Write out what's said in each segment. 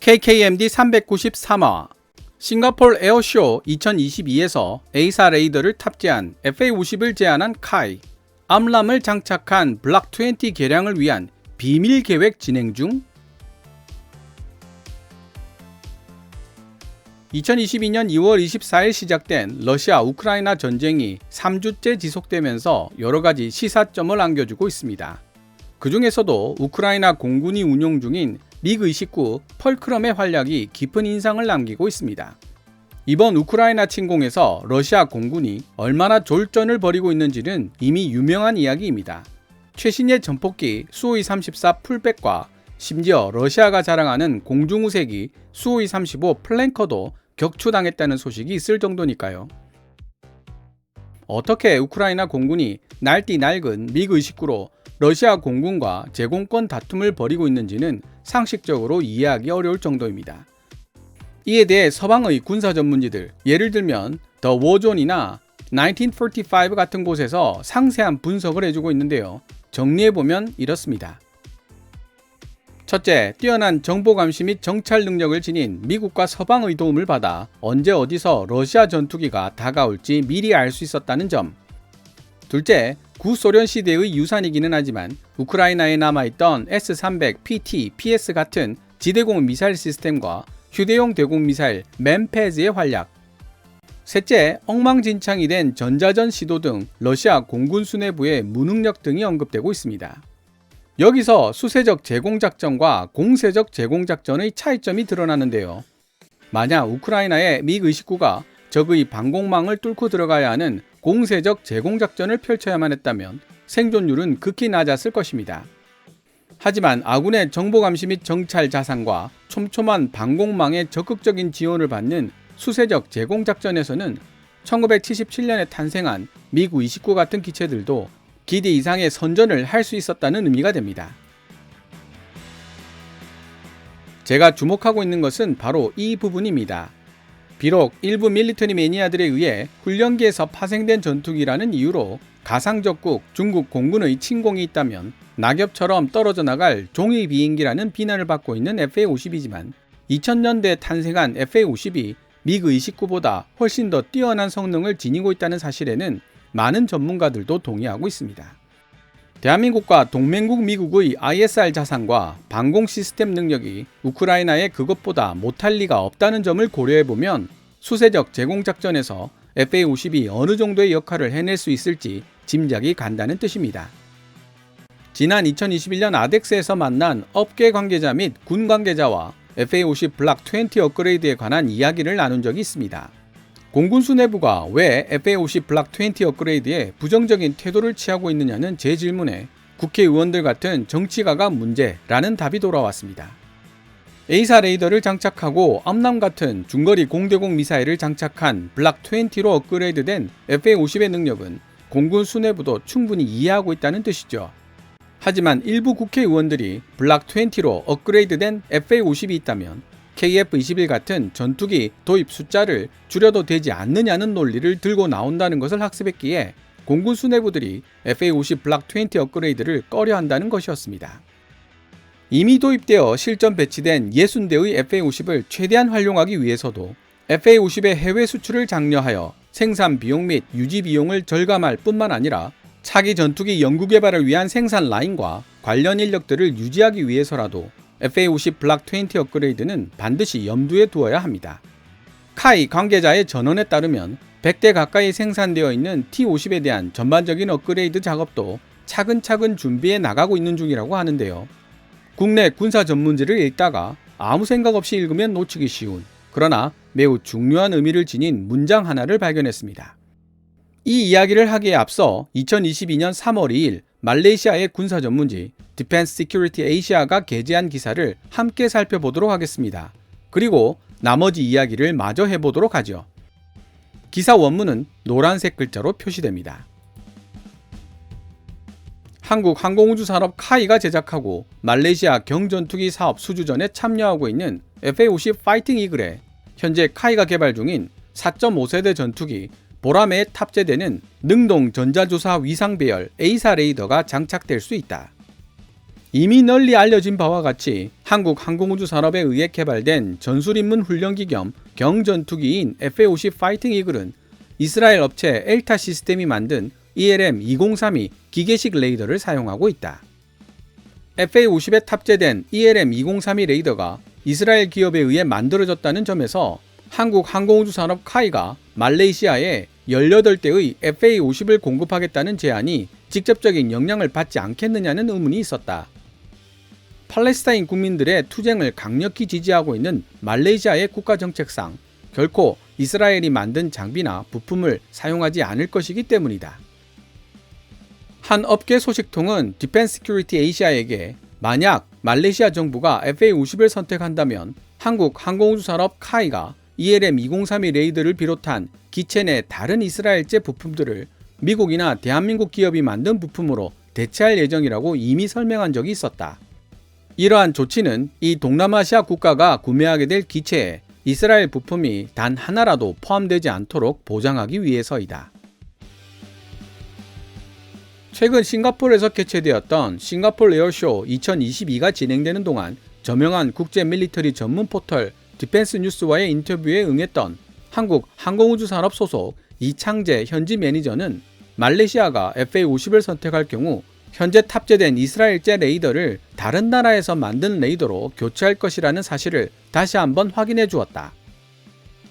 KKMD 393화 싱가포르 에어쇼 2022에서 A사 레이더를 탑재한 FA-50을 제안한 카이, 암람을 장착한 블락 20 개량을 위한 비밀 계획 진행 중. 2022년 2월 24일 시작된 러시아 우크라이나 전쟁이 3주째 지속되면서 여러가지 시사점을 안겨주고 있습니다. 그 중에서도 우크라이나 공군이 운용 중인 미그-29 펄크럼의 활약이 깊은 인상을 남기고 있습니다. 이번 우크라이나 침공에서 러시아 공군이 얼마나 졸전을 벌이고 있는지는 이미 유명한 이야기입니다. 최신의 전폭기 수호이-34 풀백과 심지어 러시아가 자랑하는 공중우세기 수호이-35 플랭커도 격추당했다는 소식이 있을 정도니까요. 어떻게 우크라이나 공군이 날띠 낡은 미그-29로 러시아 공군과 제공권 다툼을 벌이고 있는지는 상식적으로 이해하기 어려울 정도입니다. 이에 대해 서방의 군사 전문지들, 예를 들면 더 워존이나 1945 같은 곳에서 상세한 분석을 해주고 있는데요. 정리해보면 이렇습니다. 첫째, 뛰어난 정보감시 및 정찰 능력을 지닌 미국과 서방의 도움을 받아 언제 어디서 러시아 전투기가 다가올지 미리 알 수 있었다는 점. 둘째, 구소련 시대의 유산이기는 하지만 우크라이나에 남아있던 S-300 PT, PS 같은 지대공 미사일 시스템과 휴대용 대공 미사일 맨패즈의 활약. 셋째, 엉망진창이 된 전자전 시도 등 러시아 공군 수뇌부의 무능력 등이 언급되고 있습니다. 여기서 수세적 제공작전과 공세적 제공작전의 차이점이 드러나는데요. 만약 우크라이나의 미그-29가 적의 방공망을 뚫고 들어가야 하는 공세적 제공작전을 펼쳐야만 했다면 생존율은 극히 낮았을 것입니다. 하지만 아군의 정보감시 및 정찰 자산과 촘촘한 방공망의 적극적인 지원을 받는 수세적 제공작전에서는 1977년에 탄생한 미그-29 같은 기체들도 기대 이상의 선전을 할 수 있었다는 의미가 됩니다. 제가 주목하고 있는 것은 바로 이 부분입니다. 비록 일부 밀리터리 매니아들에 의해 훈련기에서 파생된 전투기라는 이유로 가상적국 중국 공군의 침공이 있다면 낙엽처럼 떨어져 나갈 종이 비행기라는 비난을 받고 있는 FA-50이지만 2000년대에 탄생한 FA-50이 미그-29보다 훨씬 더 뛰어난 성능을 지니고 있다는 사실에는 많은 전문가들도 동의하고 있습니다. 대한민국과 동맹국 미국의 ISR 자산과 방공 시스템 능력이 우크라이나에 그것보다 못할 리가 없다는 점을 고려해보면 수세적 제공작전에서 FA-50이 어느 정도의 역할을 해낼 수 있을지 짐작이 간다는 뜻입니다. 지난 2021년 아덱스에서 만난 업계 관계자 및 군 관계자와 FA-50 블락 20 업그레이드에 관한 이야기를 나눈 적이 있습니다. 공군 수뇌부가 왜 FA-50 블락 20 업그레이드에 부정적인 태도를 취하고 있느냐는 제 질문에 국회의원들 같은 정치가가 문제라는 답이 돌아왔습니다. A사 레이더를 장착하고 암람 같은 중거리 공대공 미사일을 장착한 블락 20로 업그레이드된 FA-50의 능력은 공군 수뇌부도 충분히 이해하고 있다는 뜻이죠. 하지만 일부 국회의원들이 블락 20로 업그레이드된 FA-50이 있다면 KF-21 같은 전투기 도입 숫자를 줄여도 되지 않느냐는 논리를 들고 나온다는 것을 학습했기에 공군 수뇌부들이 FA-50 블락 20 업그레이드를 꺼려한다는 것이었습니다. 이미 도입되어 실전 배치된 60대의 FA-50을 최대한 활용하기 위해서도 FA-50의 해외 수출을 장려하여 생산 비용 및 유지 비용을 절감할 뿐만 아니라 차기 전투기 연구개발을 위한 생산 라인과 관련 인력들을 유지하기 위해서라도 FA-50 블락 20 업그레이드는 반드시 염두에 두어야 합니다. 카이 관계자의 전언에 따르면 100대 가까이 생산되어 있는 T-50에 대한 전반적인 업그레이드 작업도 차근차근 준비해 나가고 있는 중이라고 하는데요. 국내 군사 전문지를 읽다가 아무 생각 없이 읽으면 놓치기 쉬운, 그러나 매우 중요한 의미를 지닌 문장 하나를 발견했습니다. 이 이야기를 하기에 앞서 2022년 3월 2일 말레이시아의 군사 전문지 Defense Security Asia가 게재한 기사를 함께 살펴보도록 하겠습니다. 그리고 나머지 이야기를 마저 해보도록 하죠. 기사 원문은 노란색 글자로 표시됩니다. 한국 항공우주산업 카이가 제작하고 말레이시아 경전투기 사업 수주전에 참여하고 있는 FA-50 파이팅 이글에 현재 카이가 개발 중인 4.5세대 전투기 보라매에 탑재되는 능동 전자조사 위상 배열 A사 레이더가 장착될 수 있다. 이미 널리 알려진 바와 같이 한국 항공우주 산업에 의해 개발된 전술입문 훈련기 겸 경전투기인 FA-50 파이팅 이글은 이스라엘 업체 엘타 시스템이 만든 ELM-2032 기계식 레이더를 사용하고 있다. FA-50에 탑재된 ELM-2032 레이더가 이스라엘 기업에 의해 만들어졌다는 점에서 한국 항공우주 산업 카이가 말레이시아에 18대의 FA-50을 공급하겠다는 제안이 직접적인 영향을 받지 않겠느냐는 의문이 있었다. 팔레스타인 국민들의 투쟁을 강력히 지지하고 있는 말레이시아의 국가정책상 결코 이스라엘이 만든 장비나 부품을 사용하지 않을 것이기 때문이다. 한 업계 소식통은 디펜스 시큐리티 에이시아에게 만약 말레이시아 정부가 FA-50을 선택한다면 한국 항공우주 산업 카이가 ELM-2032 레이더를 비롯한 기체 내 다른 이스라엘제 부품들을 미국이나 대한민국 기업이 만든 부품으로 대체할 예정이라고 이미 설명한 적이 있었다. 이러한 조치는 이 동남아시아 국가가 구매하게 될 기체에 이스라엘 부품이 단 하나라도 포함되지 않도록 보장하기 위해서이다. 최근 싱가포르에서 개최되었던 싱가포르 에어쇼 2022가 진행되는 동안 저명한 국제 밀리터리 전문 포털 디펜스 뉴스와의 인터뷰에 응했던 한국 항공우주산업 소속 이창재 현지 매니저는 말레이시아가 FA-50을 선택할 경우 현재 탑재된 이스라엘제 레이더를 다른 나라에서 만든 레이더로 교체할 것이라는 사실을 다시 한번 확인해 주었다.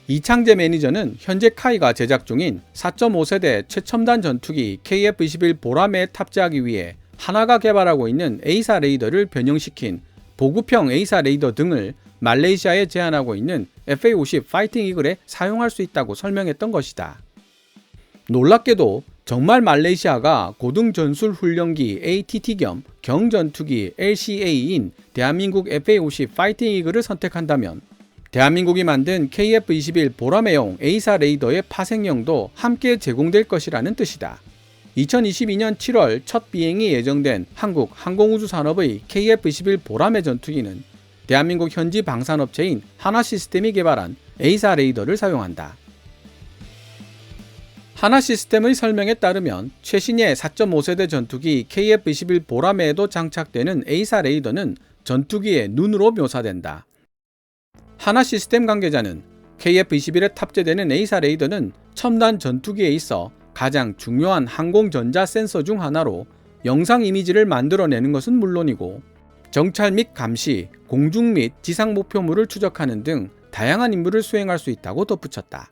이창재 매니저는 현재 카이가 제작 중인 4.5세대 최첨단 전투기 KF-21 보라매에 탑재하기 위해 하나가 개발하고 있는 A사 레이더를 변형시킨 보급형 A사 레이더 등을 말레이시아에 제안하고 있는 FA-50 파이팅 이글에 사용할 수 있다고 설명했던 것이다. 놀랍게도 정말 말레이시아가 고등전술 훈련기 ATT 겸 경전투기 LCA인 대한민국 FA-50 파이팅 이글을 선택한다면 대한민국이 만든 KF-21 보라매용 A사 레이더의 파생형도 함께 제공될 것이라는 뜻이다. 2022년 7월 첫 비행이 예정된 한국 항공우주산업의 KF-21 보라매 전투기는 대한민국 현지 방산업체인 하나시스템이 개발한 A사 레이더를 사용한다. 하나시스템의 설명에 따르면 최신의 4.5세대 전투기 KF-21 보라매에도 장착되는 A사 레이더는 전투기의 눈으로 묘사된다. 하나시스템 관계자는 KF-21에 탑재되는 A사 레이더는 첨단 전투기에 있어 가장 중요한 항공전자 센서 중 하나로 영상 이미지를 만들어내는 것은 물론이고 정찰 및 감시, 공중 및 지상 목표물을 추적하는 등 다양한 임무를 수행할 수 있다고 덧붙였다.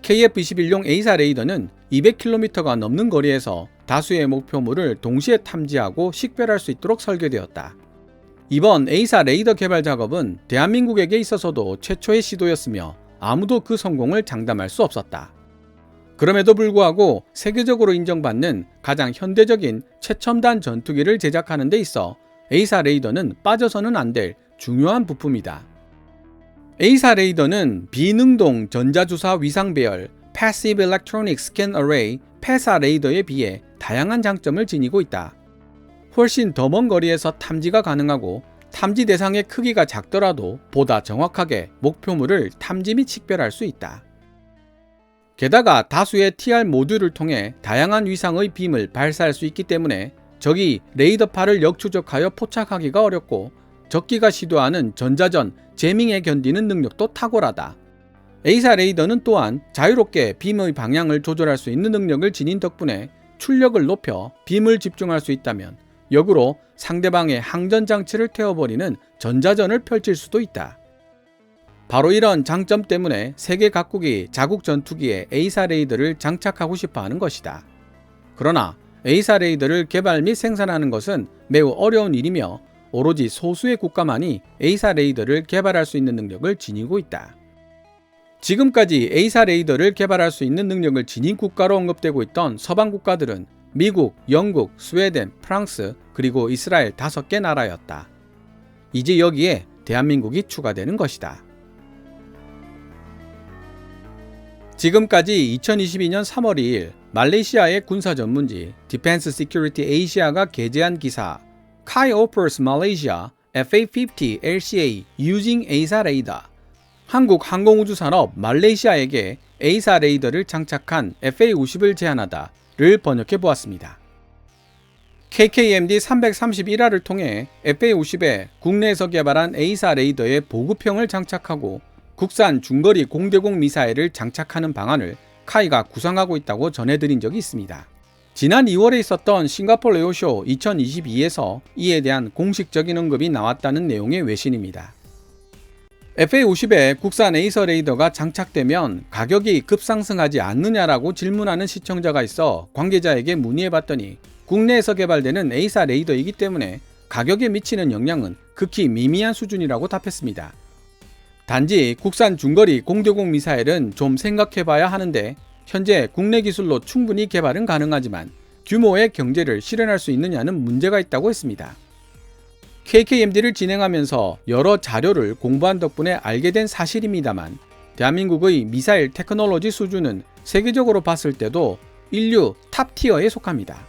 KF-21용 A사 레이더는 200km가 넘는 거리에서 다수의 목표물을 동시에 탐지하고 식별할 수 있도록 설계되었다. 이번 A사 레이더 개발 작업은 대한민국에게 있어서도 최초의 시도였으며 아무도 그 성공을 장담할 수 없었다. 그럼에도 불구하고 세계적으로 인정받는 가장 현대적인 최첨단 전투기를 제작하는 데 있어 A사 레이더는 빠져서는 안 될 중요한 부품이다. A사 레이더는 비능동 전자주사 위상 배열 Passive Electronic Scan Array PESA 레이더에 비해 다양한 장점을 지니고 있다. 훨씬 더 먼 거리에서 탐지가 가능하고 탐지 대상의 크기가 작더라도 보다 정확하게 목표물을 탐지 및 식별할 수 있다. 게다가 다수의 TR 모듈을 통해 다양한 위상의 빔을 발사할 수 있기 때문에 적이 레이더파를 역추적하여 포착하기가 어렵고 적기가 시도하는 전자전, 제밍에 견디는 능력도 탁월하다. A사 레이더는 또한 자유롭게 빔의 방향을 조절할 수 있는 능력을 지닌 덕분에 출력을 높여 빔을 집중할 수 있다면 역으로 상대방의 항전 장치를 태워버리는 전자전을 펼칠 수도 있다. 바로 이런 장점 때문에 세계 각국이 자국 전투기에 A사 레이더를 장착하고 싶어 하는 것이다. 그러나 A사 레이더를 개발 및 생산하는 것은 매우 어려운 일이며 오로지 소수의 국가만이 A사 레이더를 개발할 수 있는 능력을 지니고 있다. 지금까지 A사 레이더를 개발할 수 있는 능력을 지닌 국가로 언급되고 있던 서방 국가들은 미국, 영국, 스웨덴, 프랑스, 그리고 이스라엘 5개 나라였다. 이제 여기에 대한민국이 추가되는 것이다. 지금까지 2022년 3월 2일 말레이시아의 군사 전문지 디펜스 시큐리티 에이시아가 게재한 기사 Kai offers Malaysia FA-50 LCA using A사 레이더. 한국 항공우주 산업 말레이시아에게 A사 레이더를 장착한 FA-50을 제안하다를 번역해 보았습니다. KKMD 331화를 통해 FA-50에 국내에서 개발한 A사 레이더에 보급형을 장착하고 국산 중거리 공대공 미사일을 장착하는 방안을 카이가 구상하고 있다고 전해드린 적이 있습니다. 지난 2월에 있었던 싱가포르 에어쇼 2022에서 이에 대한 공식적인 언급이 나왔다는 내용의 외신입니다. FA-50에 국산 에이서 레이더가 장착되면 가격이 급상승하지 않느냐라고 질문하는 시청자가 있어 관계자에게 문의해봤더니 국내에서 개발되는 에이사 레이더이기 때문에 가격에 미치는 영향은 극히 미미한 수준이라고 답했습니다. 단지 국산 중거리 공대공 미사일은 좀 생각해봐야 하는데 현재 국내 기술로 충분히 개발은 가능하지만 규모의 경제를 실현할 수 있느냐는 문제가 있다고 했습니다. KKMD를 진행하면서 여러 자료를 공부한 덕분에 알게 된 사실입니다만 대한민국의 미사일 테크놀로지 수준은 세계적으로 봤을 때도 인류 탑티어에 속합니다.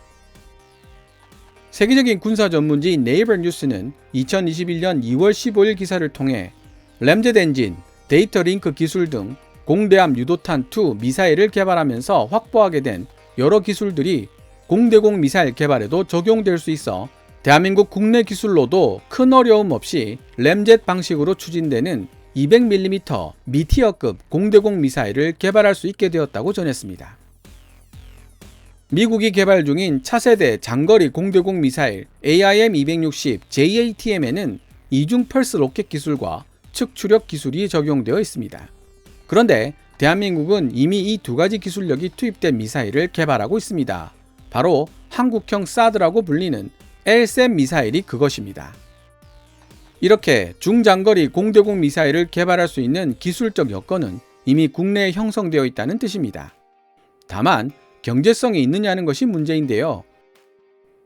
세계적인 군사 전문지인 네이버 뉴스는 2021년 2월 15일 기사를 통해 램젯 엔진, 데이터 링크 기술 등 공대함 유도탄-2 미사일을 개발하면서 확보하게 된 여러 기술들이 공대공 미사일 개발에도 적용될 수 있어 대한민국 국내 기술로도 큰 어려움 없이 램젯 방식으로 추진되는 200mm 미티어급 공대공 미사일을 개발할 수 있게 되었다고 전했습니다. 미국이 개발 중인 차세대 장거리 공대공 미사일 AIM-260 JATM에는 이중 펄스 로켓 기술과 측추력 기술이 적용되어 있습니다. 그런데 대한민국은 이미 이 두 가지 기술력이 투입된 미사일을 개발하고 있습니다. 바로 한국형 사드라고 불리는 LSAM 미사일이 그것입니다. 이렇게 중장거리 공대공 미사일을 개발할 수 있는 기술적 여건은 이미 국내에 형성되어 있다는 뜻입니다. 다만 경제성이 있느냐는 것이 문제인데요.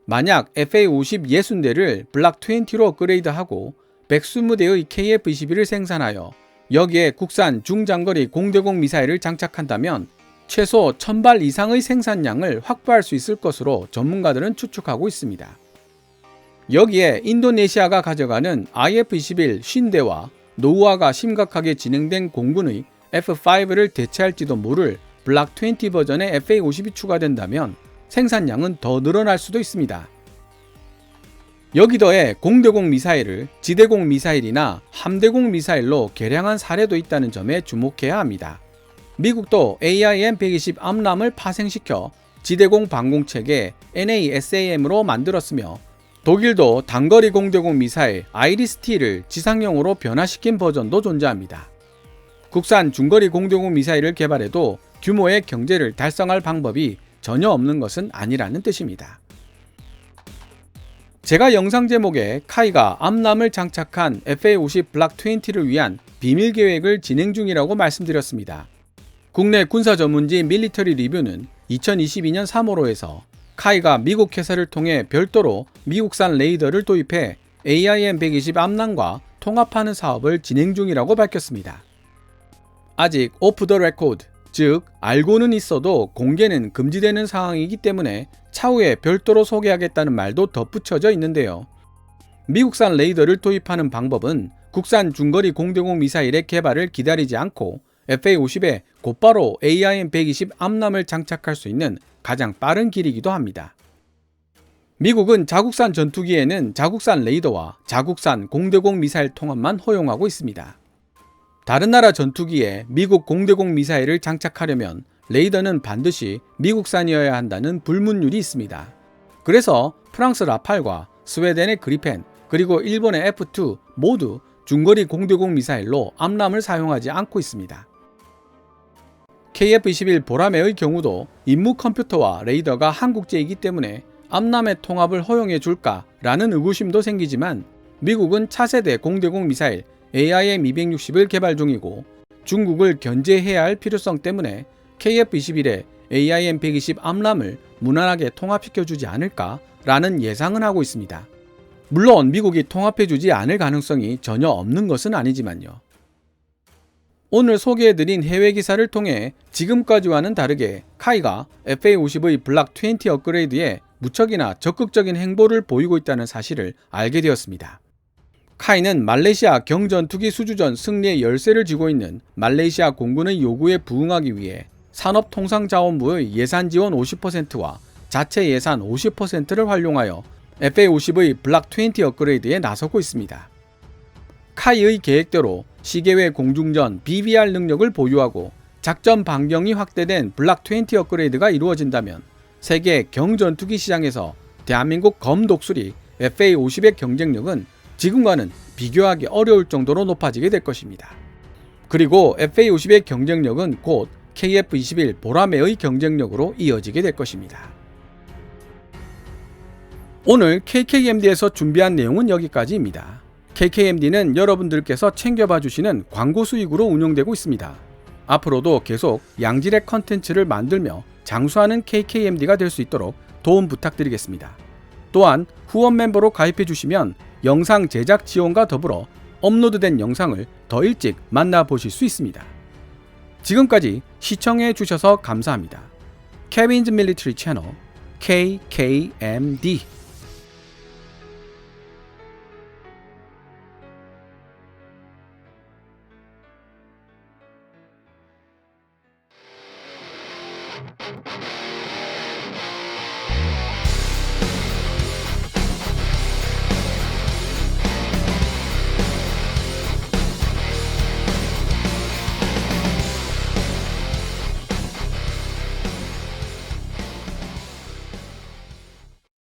만약 FA-50 60대를 블락 20로 업그레이드하고 120대의 KF-21을 생산하여 여기에 국산 중장거리 공대공 미사일을 장착한다면 최소 1000발 이상의 생산량을 확보할 수 있을 것으로 전문가들은 추측하고 있습니다. 여기에 인도네시아가 가져가는 IF-21 50대와 노후화가 심각하게 진행된 공군의 F5를 대체할지도 모를 블락 20 버전의 FA-50이 추가된다면 생산량은 더 늘어날 수도 있습니다. 여기 더해 공대공 미사일을 지대공 미사일이나 함대공 미사일로 개량한 사례도 있다는 점에 주목해야 합니다. 미국도 AIM-120 암람을 파생시켜 지대공 방공체계 NASAM으로 만들었으며 독일도 단거리 공대공 미사일 아이리스-T를 지상형으로 변화시킨 버전도 존재합니다. 국산 중거리 공대공 미사일을 개발해도 규모의 경제를 달성할 방법이 전혀 없는 것은 아니라는 뜻입니다. 제가 영상 제목에 카이가 암람을 장착한 FA-50 블락 20를 위한 비밀 계획을 진행 중이라고 말씀드렸습니다. 국내 군사 전문지 밀리터리 리뷰는 2022년 3월호에서 카이가 미국 회사를 통해 별도로 미국산 레이더를 도입해 AIM-120 암람과 통합하는 사업을 진행 중이라고 밝혔습니다. 아직 오프 더 레코드, 즉 알고는 있어도 공개는 금지되는 상황이기 때문에 차후에 별도로 소개하겠다는 말도 덧붙여져 있는데요. 미국산 레이더를 도입하는 방법은 국산 중거리 공대공 미사일의 개발을 기다리지 않고 FA-50에 곧바로 AIM-120 암람을 장착할 수 있는 가장 빠른 길이기도 합니다. 미국은 자국산 전투기에는 자국산 레이더와 자국산 공대공 미사일 통합만 허용하고 있습니다. 다른 나라 전투기에 미국 공대공 미사일을 장착하려면 레이더는 반드시 미국산이어야 한다는 불문율이 있습니다. 그래서 프랑스 라팔과 스웨덴의 그리펜 그리고 일본의 F2 모두 중거리 공대공 미사일로 암람을 사용하지 않고 있습니다. KF-21 보라매의 경우도 임무 컴퓨터와 레이더가 한국제이기 때문에 암람의 통합을 허용해 줄까라는 의구심도 생기지만 미국은 차세대 공대공 미사일 AIM-260을 개발 중이고 중국을 견제해야 할 필요성 때문에 KF-21에 AIM-120 암람을 무난하게 통합시켜주지 않을까라는 예상은 하고 있습니다. 물론 미국이 통합해주지 않을 가능성이 전혀 없는 것은 아니지만요. 오늘 소개해드린 해외 기사를 통해 지금까지와는 다르게 카이가 FA-50의 블락 20 업그레이드에 무척이나 적극적인 행보를 보이고 있다는 사실을 알게 되었습니다. 카이는 말레이시아 경전투기 수주전 승리의 열쇠를 쥐고 있는 말레이시아 공군의 요구에 부응하기 위해 산업통상자원부의 예산 지원 50%와 자체 예산 50%를 활용하여 FA50의 블락 20 업그레이드에 나서고 있습니다. 카이의 계획대로 시계외 공중전 BVR 능력을 보유하고 작전 반경이 확대된 블락 20 업그레이드가 이루어진다면 세계 경전투기 시장에서 대한민국 검독수리 FA50의 경쟁력은 지금과는 비교하기 어려울 정도로 높아지게 될 것입니다. 그리고 FA50의 경쟁력은 곧 KF-21 보라매의 경쟁력으로 이어지게 될 것입니다. 오늘 KKMD에서 준비한 내용은 여기까지입니다. KKMD는 여러분들께서 챙겨봐 주시는 광고 수익으로 운영되고 있습니다. 앞으로도 계속 양질의 컨텐츠를 만들며 장수하는 KKMD가 될 수 있도록 도움 부탁드리겠습니다. 또한 후원 멤버로 가입해 주시면 영상 제작 지원과 더불어 업로드된 영상을 더 일찍 만나보실 수 있습니다. 지금까지 시청해 주셔서 감사합니다. 케빈즈 밀리터리 채널 KKMD